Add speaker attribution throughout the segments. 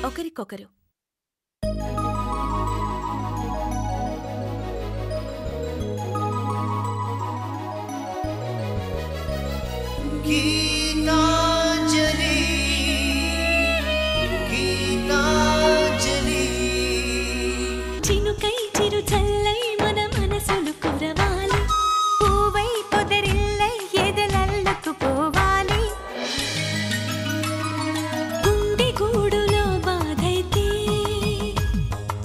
Speaker 1: ఒకరికొకరు చినుకై చిరు చల్లై మన మనసులు కురవాలి పూవై పొదరిల్లై ఎదలల్లకు పోవాలి గుండె గూడులో బాధైతే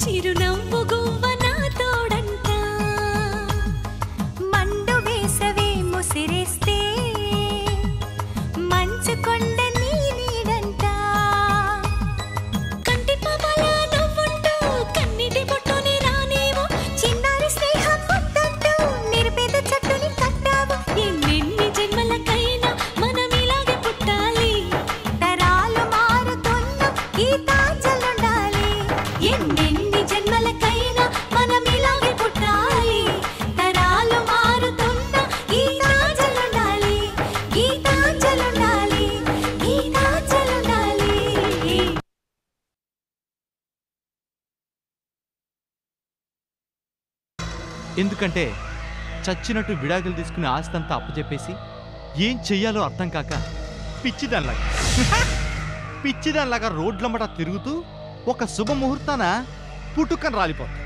Speaker 1: చిరునవ్వు గువ్వ నా తోడంట మండు వేసవే ముసిరేస్తే మంచు కొండ నీ నీడంట కంటి పాపలా నవ్వుంటూ కన్నిటి బొట్టుని రానేమో చిన్నారి స్నేహం ముద్దంటూ నిరుపేద చెట్టుని కట్టావు ఎన్నెన్ని జన్మలకైనా మనం ఇలాగే పుట్టాలి తరాలు మారుతున్న గీతాంజలుండాలి ఎన్నెన్ని జన్మలకైనా మనం ఇలాగే పుట్టాలి తరాలు మారుతున్న గీతాంజలుండాలి గీతాంజలుండాలి గీతాంజలుండాలి.
Speaker 2: ఎందుకంటే చచ్చినట్టు విడాకులు తీసుకుని ఆస్తంతా అప్పచెప్పేసి ఏం చెయ్యాలో అర్థం కాక పిచ్చిదానిలాగా రోడ్లమ్మట తిరుగుతూ ఒక శుభముహూర్తాన పుట్టుకని రాలిపోతా.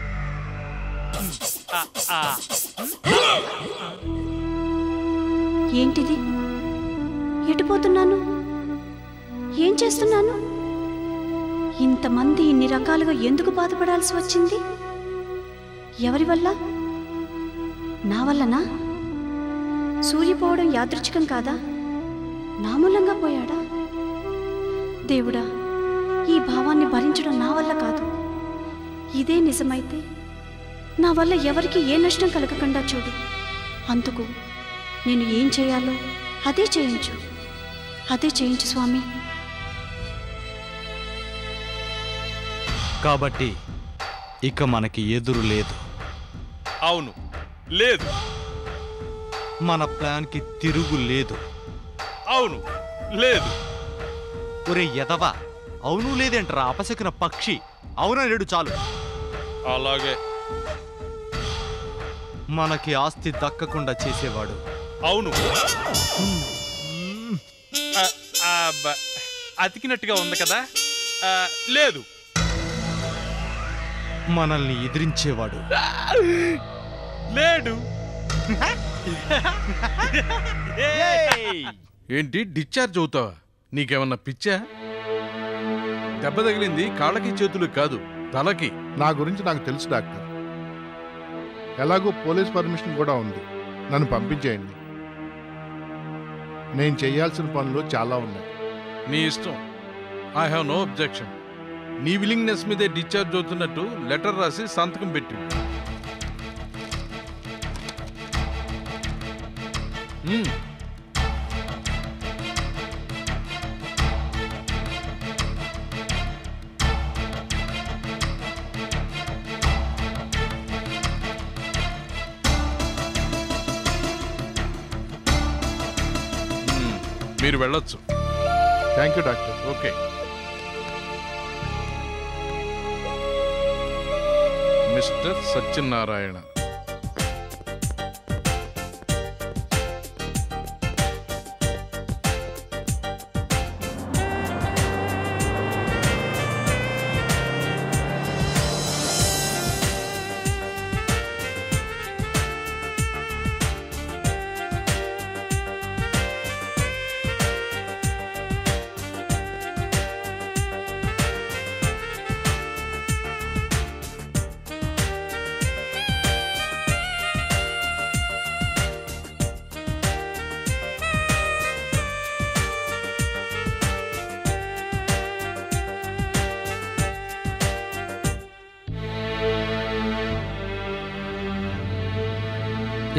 Speaker 1: ఏంటిది? ఎటుపోతున్నాను? ఏం చేస్తున్నాను? ఇంతమంది ఇన్ని రకాలుగా ఎందుకు బాధపడాల్సి వచ్చింది? ఎవరి వల్ల? నా వల్లనా? సూర్యపోవడం యాదృచ్ఛికం కాదా? నా మూలంగా పోయాడా? దేవుడా, ఈ భావాన్ని భరించడం నా వల్ల కాదు. ఇదే నిజమైతే నా వల్ల ఎవరికి ఏ నష్టం కలగకుండా చూడు. అందుకు నేను ఏం చేయాలో అదే చేయించు స్వామి.
Speaker 2: కాబట్టి ఇక మనకి ఎదురు లేదు.
Speaker 3: అవును, లేదు.
Speaker 2: మన ప్లాన్కి తిరుగు లేదు.
Speaker 3: అవును, లేదు.
Speaker 2: ఒరే ఎదవా, అవును లేదేంట్రా అపశకున పక్షి. అవునా లేడు చాలు.
Speaker 3: అలాగే.
Speaker 2: మనకి ఆస్తి దక్కకుండా చేసేవాడు.
Speaker 3: అవును. అతికినట్టుగా ఉంది కదా. లేదు.
Speaker 2: మనల్ని ఎదిరించేవాడు.
Speaker 3: లేడు. ఏంటి డిశ్చార్జ్ అవుతావా? నీకేమన్నా పిచ్చా? దెబ్బ తగిలింది కాళ్ళకి చేతులకు కాదు, తలకి.
Speaker 4: నా గురించి నాకు తెలుసు డాక్టర్. ఎలాగో పోలీస్ పర్మిషన్ కూడా ఉంది. నన్ను పంపించేయండి. నేను చేయాల్సిన పనులు చాలా ఉన్నాయి.
Speaker 3: నీ ఇష్టం. I have no objection. నీ విల్లింగ్నెస్ మీదే డిశ్చార్జ్ అవుతున్నట్టు లెటర్ రాసి సంతకం పెట్టి. మీరు వెళ్ళొచ్చు.
Speaker 4: Thank you doctor.
Speaker 3: Okay. Mister Satyanarayana.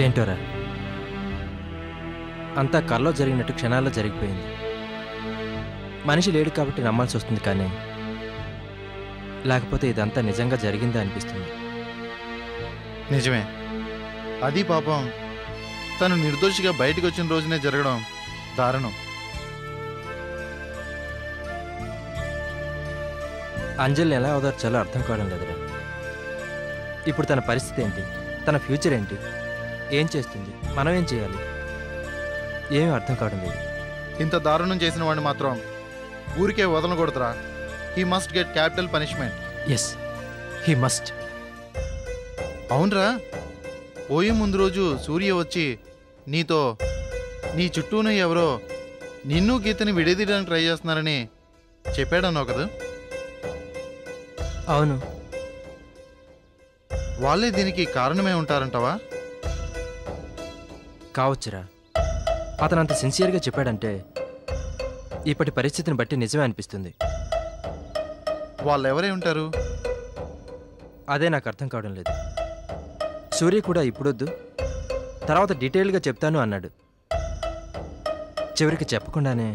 Speaker 5: ఏంటోరా, అంతా కల్లో జరిగినట్టు క్షణాల్లో జరిగిపోయింది. మనిషి లేడు కాబట్టి నమ్మాల్సి వస్తుంది, కానీ లేకపోతే ఇదంతా నిజంగా జరిగిందా అనిపిస్తుంది.
Speaker 2: నిజమే. అది పాపం
Speaker 6: తను నిర్దోషిగా బయటకు వచ్చిన రోజునే జరగడం దారుణం.
Speaker 5: అంజలిని ఎలా ఓదార్చాలో అర్థం కావడం లేదురా. ఇప్పుడు తన పరిస్థితి ఏంటి, తన ఫ్యూచర్ ఏంటి, ఏం చేస్తుంది, మనం ఏం చేయాలి, ఏమీ అర్థం కావడం లేదు.
Speaker 6: ఇంత దారుణం చేసిన వాడిని మాత్రం ఊరికే వదలకూడదురా. He must get capital punishment.
Speaker 5: Yes, he must.
Speaker 6: అవునరా, పోయే ముందు రోజు సూర్య వచ్చి నీతో నీ చుట్టూనే ఎవరో నిన్ను గీతని విడదీయడానికి ట్రై చేస్తున్నారని చెప్పాడన్నావు కదా.
Speaker 5: అవును.
Speaker 6: వాళ్ళే దీనికి కారణమే ఉంటారంటావా?
Speaker 5: కావచ్చురా. అతను అంత సిన్సియర్గా చెప్పాడంటే ఇప్పటి పరిస్థితిని బట్టి నిజమే అనిపిస్తుంది.
Speaker 6: వాళ్ళు ఎవరై ఉంటారు?
Speaker 5: అదే నాకు అర్థం కావడం లేదు. సూర్య కూడా ఇప్పుడొద్దు, తర్వాత డీటెయిల్గా చెప్తాను అన్నాడు. చివరికి చెప్పకుండానే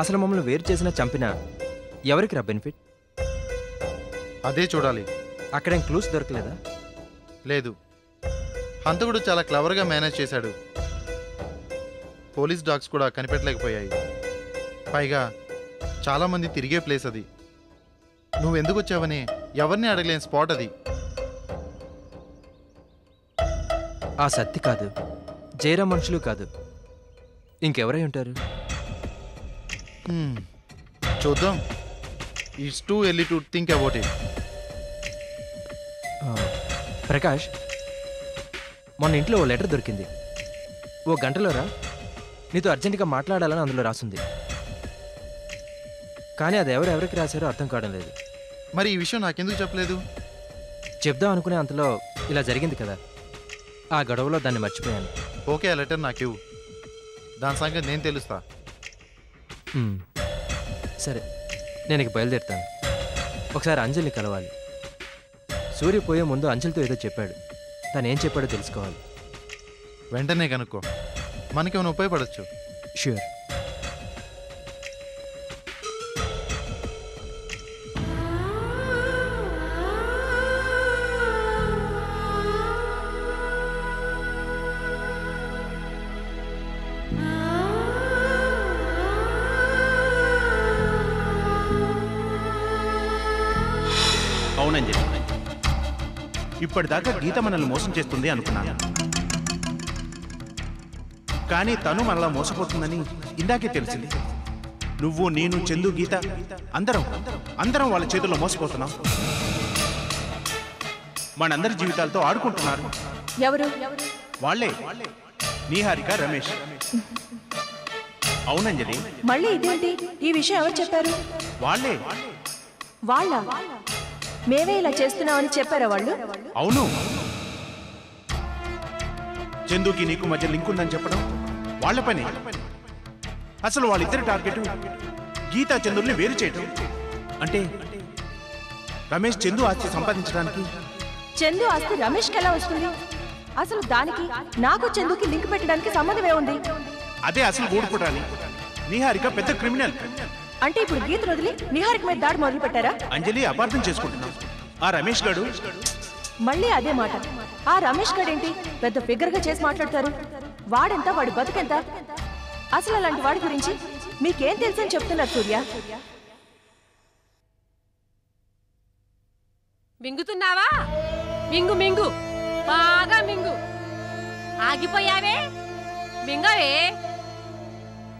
Speaker 5: అసలు మమ్మల్ని వేరు చేసినా చంపినా ఎవరికి రా బెనిఫిట్?
Speaker 6: అదే చూడాలి.
Speaker 5: అక్కడేం క్లూస్ దొరకలేదా?
Speaker 6: లేదు, హంతకుడు చాలా క్లవర్గా మేనేజ్ చేశాడు. పోలీస్ డాగ్స్ కూడా కనిపెట్టలేకపోయాయి. పైగా చాలామంది తిరిగే ప్లేస్ అది. నువ్వెందుకు వచ్చావని ఎవరిని అడగలేని స్పాట్ అది.
Speaker 5: ఆ సత్తి కాదు, జయరాం మనుషులు కాదు, ఇంకెవరై ఉంటారు?
Speaker 6: చూద్దాం. It's too early to think about it.
Speaker 5: Prakash, మొన్న ఇంట్లో ఓ లెటర్ దొరికింది. ఓ గంటలో రా, నీతో అర్జెంటుగా మాట్లాడాలని అందులో రాసుంది. కానీ అది ఎవరెవరికి రాశారో అర్థం కావడం లేదు.
Speaker 6: మరి ఈ విషయం నాకెందుకు చెప్పలేదు?
Speaker 5: చెప్దాం అనుకునే అంతలో ఇలా జరిగింది కదా, ఆ గొడవలో దాన్ని మర్చిపోయాను.
Speaker 6: ఓకే, ఆ లెటర్ నాకివ్వు. దాని సంగతి నేను తెలుస్తా.
Speaker 5: సరే, నేను ఇక బయలుదేరుతాను. ఒకసారి అంజలిని కలవాలి. సూర్య పోయే ముందు అంజలితో ఏదో చెప్పాడు. తను ఏం చెప్పాడో తెలుసుకోవాలి.
Speaker 6: వెంటనే కనుక్కో, మనకేమైనా ఉపయోగపడచ్చు.
Speaker 5: ష్యూర్.
Speaker 7: అవునంజలి, ఇప్పటిదాకా గీత మనల్ని మోసం చేస్తుంది అనుకున్నాను. కానీ తను మనలా మోసపోతుందని ఇందాకే తెలిసింది. నువ్వు, నేను, చందు, గీత అందరం వాళ్ళ చేతుల్లో మోసపోతున్నాం. మనందరి జీవితాలతో ఆడుకుంటున్నారు.
Speaker 8: ఎవరు?
Speaker 7: వాళ్ళే, నీహారిక, రమేష్. అవునంజలి.
Speaker 8: మళ్ళీ ఇదేంటి? ఈ విషయం ఎవరు చెప్పారు?
Speaker 7: వాళ్ళే.
Speaker 8: వాళ్ళ? మేమే ఇలా చేస్తున్నామని చెప్పారా వాళ్ళు?
Speaker 7: అవును. చందుకి నీకు మధ్య లింక్ ఉందని చెప్పడం వాళ్ళ పని. అసలు వాళ్ళిద్దరి టార్గెట్ గీతా చందుల్ని వేరు చేయటం. అంటే రమేష్ చందు ఆస్తి సంపాదించడానికి.
Speaker 8: చందు ఆస్తి రమేష్కి ఎలా వస్తుంది? అసలు దానికి నాకు చందుకి లింక్ పెట్టడానికి సంబంధం ఏముంది?
Speaker 7: అదే అసలు గూడుపుటాలి. నీహారిక పెద్ద క్రిమినల్.
Speaker 8: అంటే ఇప్పుడు గీతను వదిలి నిహారిక మీద దాడి మొదలు పెట్టారా?
Speaker 7: అంజలి, అపార్థం చేసుకుంటున్నాం. ఆ రమేష్ గాడు
Speaker 8: మళ్ళీ అదే మాట. ఆ రమేష్ గాడేంటి పెద్ద ఫిగర్ గా చేసి మాట్లాడతారు? వాడెంత, వాడి బతుకెంత? అసలు అలాంటి వాడి గురించి మీకేం తెలుసని చెప్తున్నారు సూర్య?
Speaker 9: మింగుతున్నావా? మింగు మింగు, బాగా మింగు. ఆగిపోయావే, మింగవే.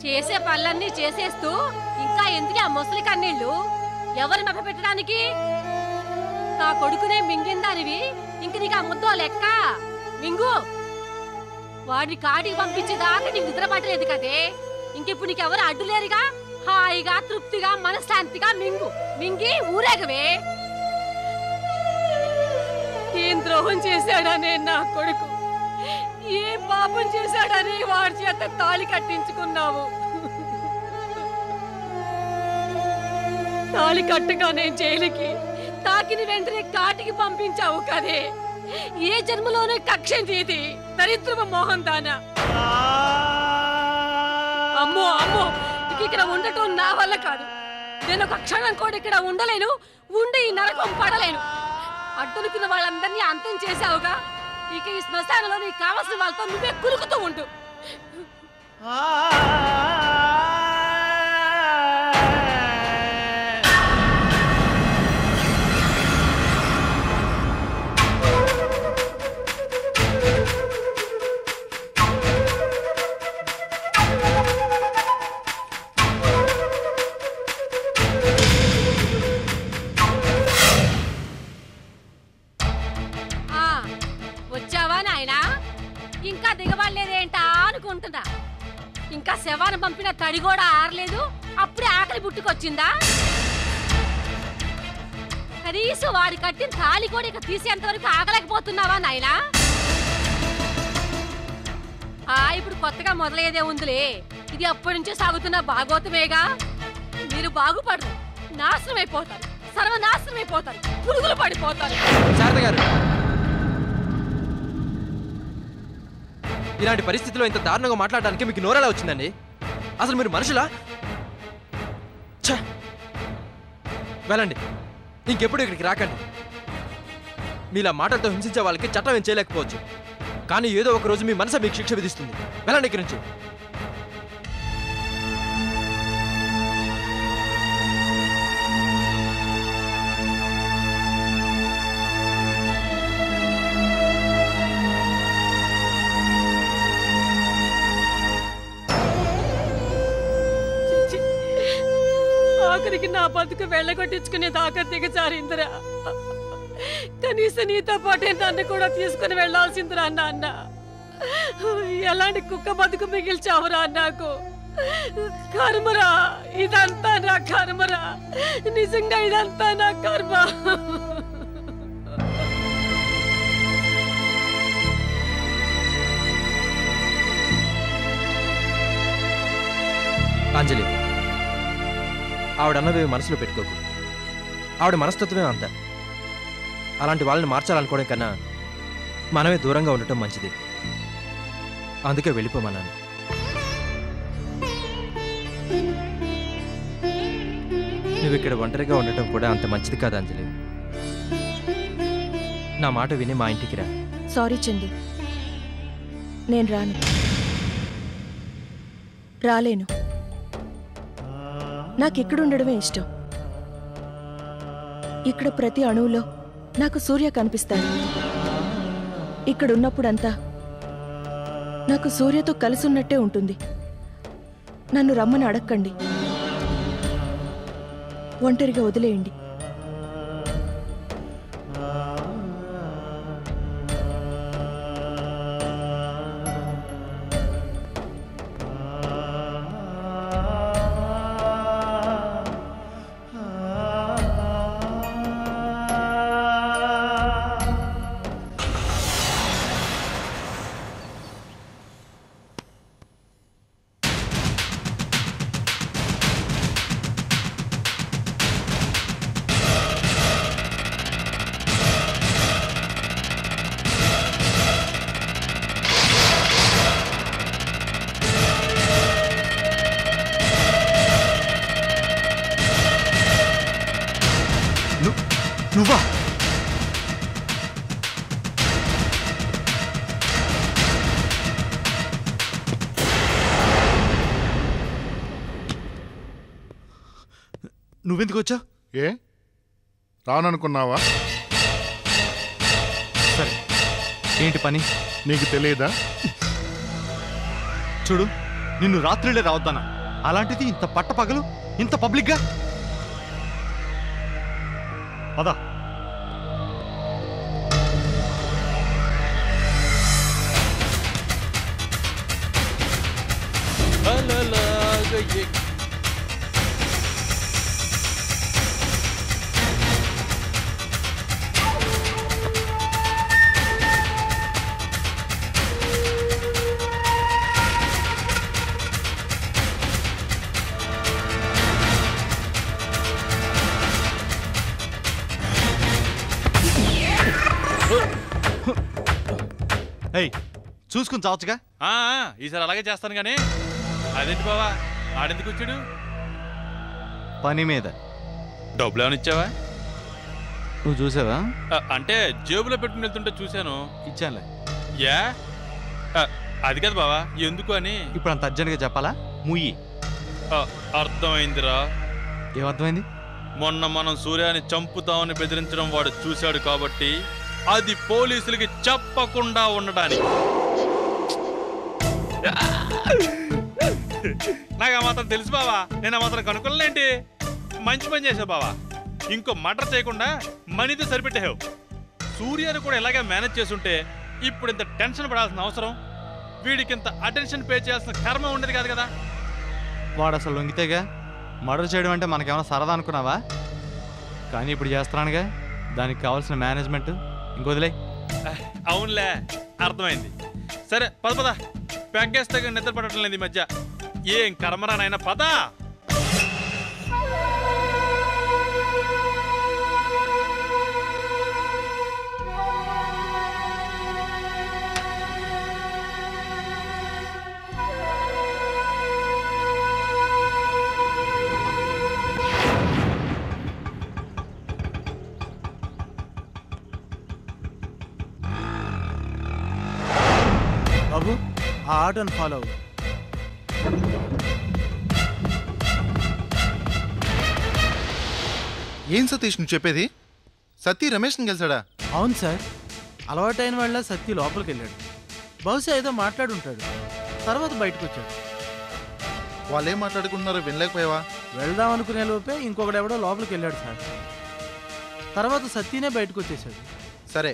Speaker 9: చేసే పనులన్నీ చేసేస్తూ ఇంకా ఎందుకు ఆ ముసలి కన్నీళ్ళు? ఎవరు మెప్ప పెట్టడానికి? నా కొడుకునే మింగిందానివి, ఇంక నీకు ఆ ముద్దో లెక్క. మింగు. వాడిని కాటికి పంపించేదాకా నీకు నిద్ర పట్టలేదు కదే. ఇంకిప్పుడు నీకెవరు అడ్డులేరుగా. హాయిగా, తృప్తిగా, మనశ్శాంతిగా మింగు. మింగి ఊరేగవే. ఏం ద్రోహం చేశాడనే నా కొడుకు, ఏ పాపం చేశాడని వాడి చేత తాళి కట్టించుకున్నావు. తాళి కట్టగానే జైలుకి, తాకిన వెంటనే కాటికి పంపించావు కదే. ఏ జన్మలోనే కక్షంది ఇది, దరిద్రమ మోహన్ దానా. అమ్మో అమ్మో, ఇక్కడ ఉండటం నా వల్ల కాదు. నేను ఒక క్షణం కూడా ఇక్కడ ఉండలేను, ఉండి ఈ నరకం పడలేను. అడ్డునుకున్న వాళ్ళందరినీ అంతం చేశావుగా. ఇక ఈ శ్మశానంలో నీకు కావాల్సిన వాళ్ళతో నువ్వే కులుకుతూ ఉండు. వచ్చావా నాయనా? ఇంకా దిగబడలేదేంటా అనుకుంటున్నా. ఇంకా శవాన్ని పంపిన తడి కూడా ఆరలేదు, అప్పుడే ఆకలి పుట్టుకొచ్చిందా? కనీసం వాడి కట్టిన తాళి కూడా ఇక తీసేంత వరకు ఆగలేకపోతున్నావా నాయనా? ఇప్పుడు కొత్తగా మొదలయ్యేదే ఉందిలే. ఇది అప్పటి నుంచే సాగుతున్న భాగవతమేగా. మీరు బాగుపడరు, నాశనం అయిపోతారు, సర్వనాశనం అయిపోతారు, పురుగులు పడిపోతారు.
Speaker 5: శారద గారు, ఇలాంటి పరిస్థితిలో ఇంత దారుణంగా మాట్లాడడానికి మీకు నోరెలా వచ్చిందండి? అసలు మీరు మనుషులా? వెళ్ళండి, ఇంకెప్పుడు ఇక్కడికి రాకండి. మీలా మాటలతో హింసించే వాళ్ళకి చట్టం ఏం చేయలేకపోవచ్చు, కానీ ఏదో ఒక రోజు మీ మనసు మీకు శిక్ష విధిస్తుంది. వెళ్ళండి ఇక్కడి నుంచి.
Speaker 9: ఆఖరికి నా బతుకు వెళ్ళగొట్టించుకునే దాకా దిగజారిందిరా. కనీసం నీతో పాటే నన్ను కూడా తీసుకుని వెళ్లాల్సిందిరా నాన్న. ఎలాంటి కుక్క బతుకు మిగిల్చావురా నాకు. కర్మరా, ఇదంతా నా కర్మరా. నిజంగా ఇదంతా నా కర్మ.
Speaker 5: అంజలి, ఆవిడన్నవి మనసులో పెట్టుకోకు. ఆవిడ మనస్తత్వమే అంత. అలాంటి వాళ్ళని మార్చాలనుకోవడం కన్నా మనమే దూరంగా ఉండటం మంచిది. అందుకే వెళ్ళిపోమన్నాను. నువ్వు ఇక్కడ ఒంటరిగా ఉండటం కూడా అంత మంచిది కాదు అంజలి. నా మాట విని మా ఇంటికి రా.
Speaker 8: సారీ చందు, నేను రాను. రాలేను. నాకిక్కడుండడమే ఇష్టం. ఇక్కడ ప్రతి అణువులో నాకు సూర్య కనిపిస్తాడు. ఇక్కడున్నప్పుడంతా నాకు సూర్యతో కలిసున్నట్టే ఉంటుంది. నన్ను రమ్మని అడక్కండి, ఒంటరిగా వదిలేయండి.
Speaker 2: నువ్వా? నువ్వెందుకు వచ్చావు?
Speaker 4: ఏ రాననుకున్నావా?
Speaker 2: సరే, ఏంటి పని?
Speaker 4: నీకు తెలియదా?
Speaker 2: చూడు, నిన్ను రాత్రిలే రావద్దనా, అలాంటిది ఇంత పట్టపగలు ఇంత పబ్లిక్గా. పద. చూసుకుని చావచ్చుగా.
Speaker 3: ఈసారి అలాగే చేస్తాను గానీ. అదేంటి బావా, ఆడెందుకు వచ్చాడు?
Speaker 2: పని మీద.
Speaker 3: డబ్బులు ఏమైనా ఇచ్చావా?
Speaker 2: నువ్వు చూసావా?
Speaker 10: అంటే జేబులో పెట్టుకుని వెళ్తుంటే చూశాను.
Speaker 2: ఇచ్చానులే.
Speaker 10: యా అది కదా బావా, ఎందుకు అని.
Speaker 2: ఇప్పుడు అంత అర్జెంట్గా చెప్పాలా? ముయ్యి.
Speaker 10: అర్థమైందిరా.
Speaker 2: ఏమర్థమైంది?
Speaker 10: మొన్న మనం సూర్యాన్ని చంపుతామని బెదిరించడం వాడు చూశాడు కాబట్టి అది పోలీసులకి చెప్పకుండా ఉండడానికి. నాకు ఆ మాత్రం తెలుసు బావా, నేను ఆ మాత్రం కనుక్కోలేంటి. మంచి పని చేసావు బావా. ఇంకో మర్డర్ చేయకుండా మనీతో సరిపెట్టేవు. సూర్యాన్ని కూడా ఇలాగే మేనేజ్ చేసుంటే ఇప్పుడు ఇంత టెన్షన్ పడాల్సిన అవసరం, వీడికింత అటెన్షన్ పే చేయాల్సిన కర్మ ఉండేది కాదు కదా.
Speaker 2: వాడు అసలు లొంగితేగా. మర్డర్ చేయడం అంటే మనకేమైనా సరదా అనుకున్నావా? కానీ ఇప్పుడు చేస్తున్నానుగా, దానికి కావాల్సిన మేనేజ్మెంట్ ఇంకొదిలే.
Speaker 10: అవునులే, అర్థమైంది. సరే పద పద, పెగ్గేస్తే నిద్ర పడటం లేదు ఈ మధ్య. ఏం కర్మరా నాయన, పద.
Speaker 7: బాబు, ఆ ఆటోని ఫాలో అవ్వు.
Speaker 6: ఏం సతీష్ నువ్వు చెప్పేది? సతీ రమేష్ని కలిసాడా?
Speaker 7: అవును సార్, అలవాటైన వాళ్ళ సత్తి లోపలికి వెళ్ళాడు. బహుశా ఏదో మాట్లాడుంటాడు, తర్వాత బయటకు వచ్చాడు.
Speaker 6: వాళ్ళు ఏం మాట్లాడుకుంటున్నారో వినలేకపోయావా?
Speaker 7: వెళ్దాం అనుకునే లోపే ఇంకొకడెవడో లోపలికి వెళ్ళాడు సార్. తర్వాత సత్తినే బయటకు వచ్చేసాడు.
Speaker 6: సరే,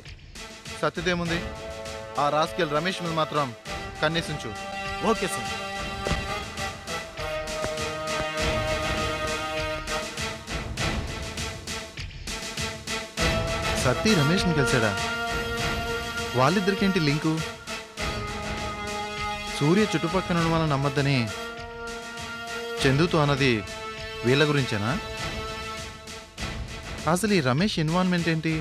Speaker 6: సత్యదేముంది, ఆ రాస్కెల్ రమేష్ మీద మాత్రం కన్నేసించు.
Speaker 7: Okay sir.
Speaker 6: సతీ రమేష్ని కలిసాడా? వాళ్ళిద్దరికేంటి లింకు? సూర్య చుట్టుపక్కల ఉన్న వాళ్ళని నమ్మద్దని చందుతో అన్నది వీళ్ళ గురించేనా? అసలు ఈ రమేష్ ఇన్వాల్వ్మెంట్ ఏంటి?